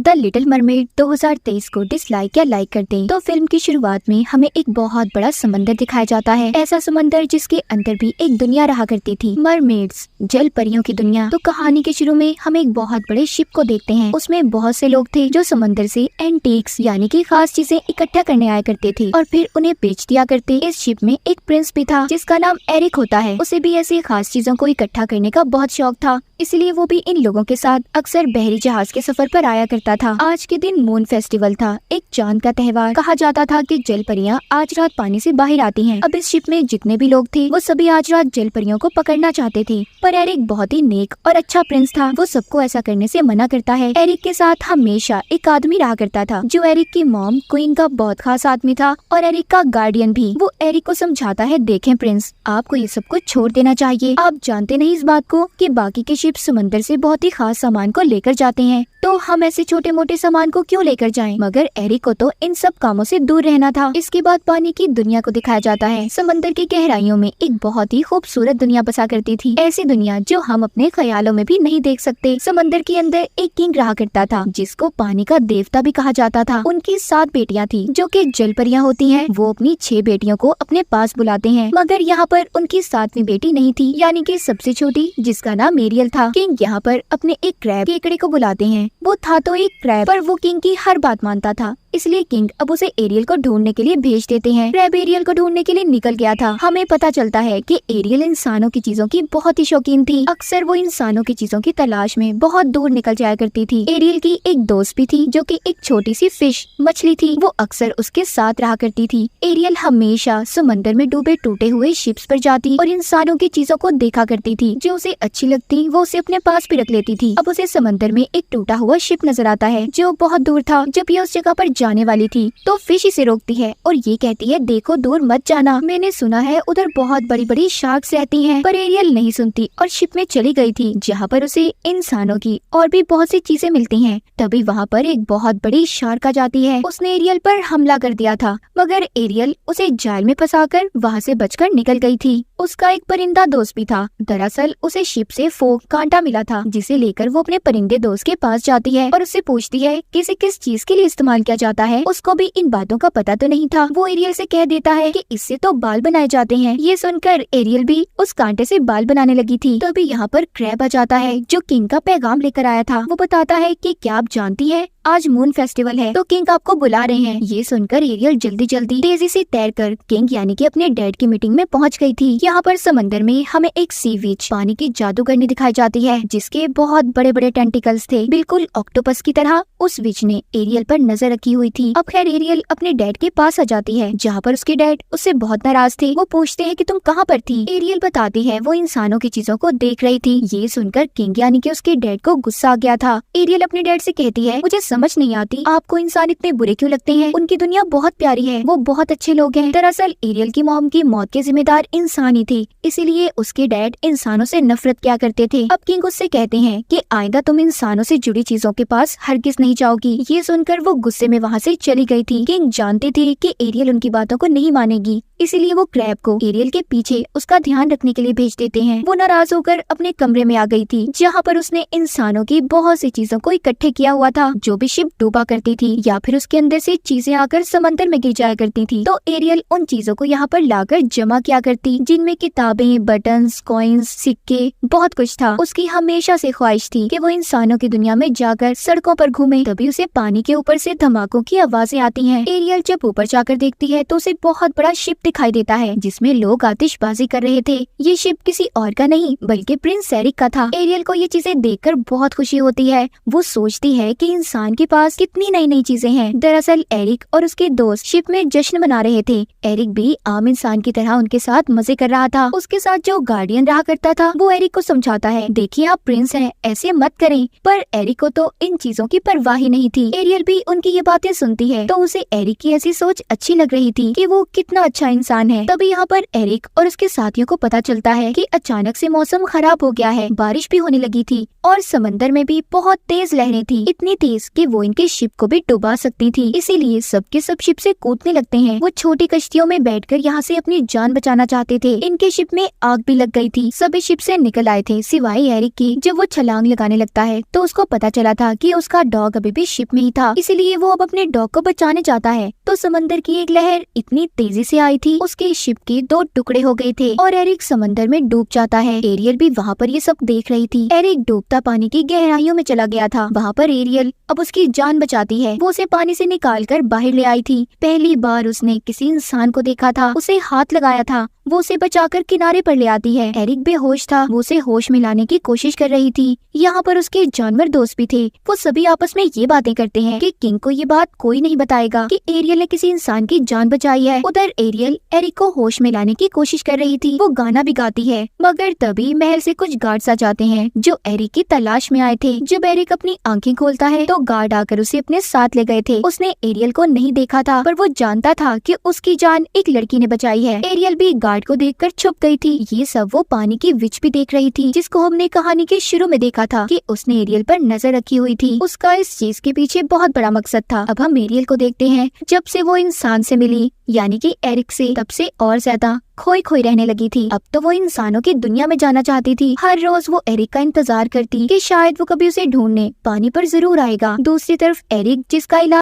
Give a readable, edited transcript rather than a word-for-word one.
The little mermaid 2023 को dislike या like कर दें, तो फिल्म की शुरुआत में हमें एक बहुत बड़ा समंदर दिखाया जाता है। ऐसा समंदर जिसके अंदर भी एक दुनिया रहा करती थी, मरमेड्स, जल परियों की दुनिया। तो कहानी के शुरू में हम एक बहुत बड़े शिप को देखते हैं। उसमें बहुत से लोग थे जो समंदर से एंटीक्स यानी कि खास चीजें इकट्ठा करने आया करते थे और फिर उन्हें बेच दिया करते। इस शिप में एक प्रिंस भी था जिसका नाम एरिक होता है। उसे भी ऐसी खास चीजों को इकट्ठा करने का बहुत शौक था, इसलिए वो भी इन लोगों के साथ अक्सर बहरी जहाज के सफर पर आया करता था। आज के दिन मून फेस्टिवल था, एक चांद का त्योहार। कहा जाता था कि जल परियां आज रात पानी से बाहर आती हैं। अब इस शिप में जितने भी लोग थे वो सभी आज रात जल परियों को पकड़ना चाहते थे, पर एरिक बहुत ही नेक और अच्छा प्रिंस था। वो सबको ऐसा करने से मना करता है। एरिक के साथ हमेशा एक आदमी रहा करता था जो एरिक की मॉम क्वीन का बहुत खास आदमी था और एरिक का गार्डियन भी। वो एरिक को समझाता है, देखें प्रिंस, आपको ये सब कुछ छोड़ देना चाहिए। आप जानते नहीं इस बात को कि बाकी के शिप समंदर से बहुत ही खास सामान को लेकर जाते हैं, तो हम ऐसे छोटे मोटे सामान को क्यों लेकर जाएं? मगर एरिक को तो इन सब कामों से दूर रहना था। इसके बाद पानी की दुनिया को दिखाया जाता है। समंदर की गहराइयों में एक बहुत ही खूबसूरत दुनिया बसा करती थी, ऐसी दुनिया जो हम अपने ख्यालों में भी नहीं देख सकते। समंदर के अंदर एक किंग रहा करता था जिसको पानी का देवता भी कहा जाता था। उनकी 7 बेटियां थी जो कि जल परियां होती हैं। वो अपनी 6 बेटियों को अपने पास बुलाते हैं, मगर यहाँ पर उनकी 7वीं बेटी नहीं थी, यानी कि सबसे छोटी, जिसका नाम एरियल था। किंग यहाँ पर अपने एक क्रैब केकड़े को बुलाते हैं। वो था तो एक क्रैब, पर वो किंग की हर बात मानता था, इसलिए किंग अब उसे एरियल को ढूंढने के लिए भेज देते हैं। क्रैब एरियल को ढूंढने के लिए निकल गया था। हमें पता चलता है कि एरियल इंसानों की चीजों की बहुत ही शौकीन थी। अक्सर वो इंसानों की चीजों की तलाश में बहुत दूर निकल जाया करती थी। एरियल की एक दोस्त भी थी जो कि एक छोटी सी फिश मछली थी। वो अक्सर उसके साथ रहा करती थी। एरियल हमेशा समंदर में डूबे टूटे हुए शिप्स पर जाती और इंसानों की चीजों को देखा करती थी। जो उसे अच्छी लगती वो उसे अपने पास भी रख लेती थी। अब उसे समंदर में एक टूटा हुआ शिप नजर आता है जो बहुत दूर था। जब ये उस जगह पर जाने वाली थी तो फिश इसे रोकती है और ये कहती है, देखो दूर मत जाना, मैंने सुना है उधर बहुत बड़ी बड़ी शार्क्स रहती हैं। पर एरियल नहीं सुनती और शिप में चली गई थी जहाँ पर उसे इंसानों की और भी बहुत सी चीजें मिलती हैं। तभी वहाँ पर एक बहुत बड़ी शार्क आ जाती है। उसने एरियल पर हमला कर दिया था, मगर एरियल उसे जाल में फंसाकर वहाँ से बचकर निकल गई थी। उसका एक परिंदा दोस्त भी था। दरअसल उसे शिप से फोक कांटा मिला था, जिसे लेकर वो अपने परिंदे दोस्त के पास जाती है और उससे पूछती है कि इसे किस चीज के लिए इस्तेमाल किया जाता है। उसको भी इन बातों का पता तो नहीं था। वो एरियल से कह देता है कि इससे तो बाल बनाए जाते हैं। ये सुनकर एरियल भी उस कांटे से बाल बनाने लगी थी। तभी यहाँ पर क्रैब आ जाता है जो किंग का पैगाम लेकर आया था। वो बताता है कि क्या आप जानती है आज मून फेस्टिवल है, तो किंग आपको बुला रहे हैं। ये सुनकर एरियल जल्दी जल्दी तेजी से तैरकर किंग यानी कि अपने डैड की मीटिंग में पहुंच गई थी। यहाँ पर समंदर में हमें एक सी विच पानी की जादूगरनी दिखाई जाती है जिसके बहुत बड़े बड़े टेंटिकल्स थे, बिल्कुल ऑक्टोपस की तरह। उस विच ने एरियल पर नजर रखी हुई थी। अब खैर एरियल अपने डैड के पास आ जाती है जहाँ पर उसके डैड उससे बहुत नाराज थे। वो पूछते हैं कि तुम कहाँ पर थी? एरियल बताती है वो इंसानों की चीजों को देख रही थी। ये सुनकर किंग यानी कि उसके डैड को गुस्सा आ गया था। एरियल अपने डैड से कहती है, मुझे समझ नहीं आती आपको इंसान इतने बुरे क्यों लगते हैं? उनकी दुनिया बहुत प्यारी है, वो बहुत अच्छे लोग हैं। दरअसल एरियल की मॉम की मौत के जिम्मेदार इंसान ही थे, इसीलिए उसके डैड इंसानों से नफरत किया करते थे। अब किंग उससे कहते हैं कि आइंदा तुम इंसानों से जुड़ी चीजों के पास हरगिज नहीं जाओगी। ये सुनकर वो गुस्से में वहाँ से चली गई थी। किंग जानते थे कि एरियल उनकी बातों को नहीं मानेगी, इसीलिए वो क्रैब को एरियल के पीछे उसका ध्यान रखने के लिए भेज देते हैं। वो नाराज होकर अपने कमरे में आ गई थी जहाँ पर उसने इंसानों की बहुत सी चीजों को इकट्ठे किया हुआ था जो भी शिप डूबा करती थी या फिर उसके अंदर से चीजें आकर समंदर में गिर जाया करती थी। तो एरियल उन चीजों को यहाँ पर लाकर जमा किया करती, जिनमें किताबें, बटन्स, कॉइन्स, सिक्के, बहुत कुछ था। उसकी हमेशा से ख्वाहिश थी कि वो इंसानों की दुनिया में जाकर सड़कों पर घूमे। तभी उसे पानी के ऊपर से धमाकों की आवाजें आती हैं। एरियल जब ऊपर जाकर देखती है तो उसे बहुत बड़ा शिप दिखाई देता है जिसमें लोग आतिशबाजी कर रहे थे। ये शिप किसी और का नहीं बल्कि प्रिंस एरिक का था। एरियल को ये चीजें देखकर बहुत खुशी होती है। वो सोचती है कि इंसान के पास कितनी नई नई चीजें हैं। दरअसल एरिक और उसके दोस्त शिप में जश्न मना रहे थे। एरिक भी आम इंसान की तरह उनके साथ मजे कर रहा था। उसके साथ जो गार्डियन रहा करता था वो एरिक को समझाता है, देखिए आप प्रिंस हैं, ऐसे मत करें। पर एरिक को तो इन चीजों की परवाह ही नहीं थी। एरियल भी उनकी ये बातें सुनती है तो उसे एरिक की ऐसी सोच अच्छी लग रही थी कि वो कितना अच्छा इंसान है। तभी यहाँ पर एरिक और उसके साथियों को पता चलता है कि अचानक से मौसम खराब हो गया है, बारिश भी होने लगी थी और समंदर में भी बहुत तेज लहरें थी, इतनी तेज कि वो इनके शिप को भी डुबा सकती थी, इसीलिए सबके सब शिप से कूदने लगते हैं। वो छोटी कश्तियों में बैठकर यहाँ से अपनी जान बचाना चाहते थे। इनके शिप में आग भी लग गई थी। सभी शिप से निकल आए थे सिवाय एरिक की। जब वो छलांग लगाने लगता है तो उसको पता चला था कि उसका डॉग अभी भी शिप में ही था, इसीलिए वो अब अपने डॉग को बचाने चाहता है। तो समंदर की एक लहर इतनी तेजी से आई थी, उसके शिप के 2 टुकड़े हो गए थे और एरिक समंदर में डूब जाता है। एरियल भी वहाँ पर ये सब देख रही थी। एरिक डूबता पानी की गहराइयों में चला गया था। वहाँ पर एरियल अब उसकी जान बचाती है। वो उसे पानी से निकालकर बाहर ले आई थी। पहली बार उसने किसी इंसान को देखा था, उसे हाथ लगाया था। वो उसे बचाकर किनारे पर ले आती है। एरिक बेहोश था, वो उसे होश में लाने की कोशिश कर रही थी। यहाँ पर उसके जानवर दोस्त भी थे। वो सभी आपस में ये बातें करते हैं कि किंग को ये बात कोई नहीं बताएगा कि एरियल ने किसी इंसान की जान बचाई है। उधर एरियल एरिक को होश में लाने की कोशिश कर रही थी। वो गाना भी गाती है, मगर तभी महल से कुछ गार्ड्स आ जाते हैं जो एरिक की तलाश में आए थे। जब एरिक अपनी आंखें खोलता है तो गार्ड आकर उसे अपने साथ ले गए थे। उसने एरियल को नहीं देखा था, पर वो जानता था कि उसकी जान एक लड़की ने बचाई है। एरियल भी गार्ड को देखकर छुप गई थी। ये सब वो पानी की विच भी देख रही थी, जिसको हमने कहानी के शुरू में देखा था कि उसने एरियल पर नजर रखी हुई थी। उसका इस चीज के पीछे बहुत बड़ा मकसद था। अब हम एरियल को देखते हैं। जब से वो इंसान से मिली, यानी कि एरिक से, तब से और ज्यादा खोई खोई रहने लगी थी। अब तो वो इंसानों की दुनिया में जाना चाहती थी। हर रोज वो एरिक का इंतजार करती कि शायद वो कभी उसे ढूंढने पानी पर जरूर आएगा। दूसरी तरफ एरिक, जिसका इलाज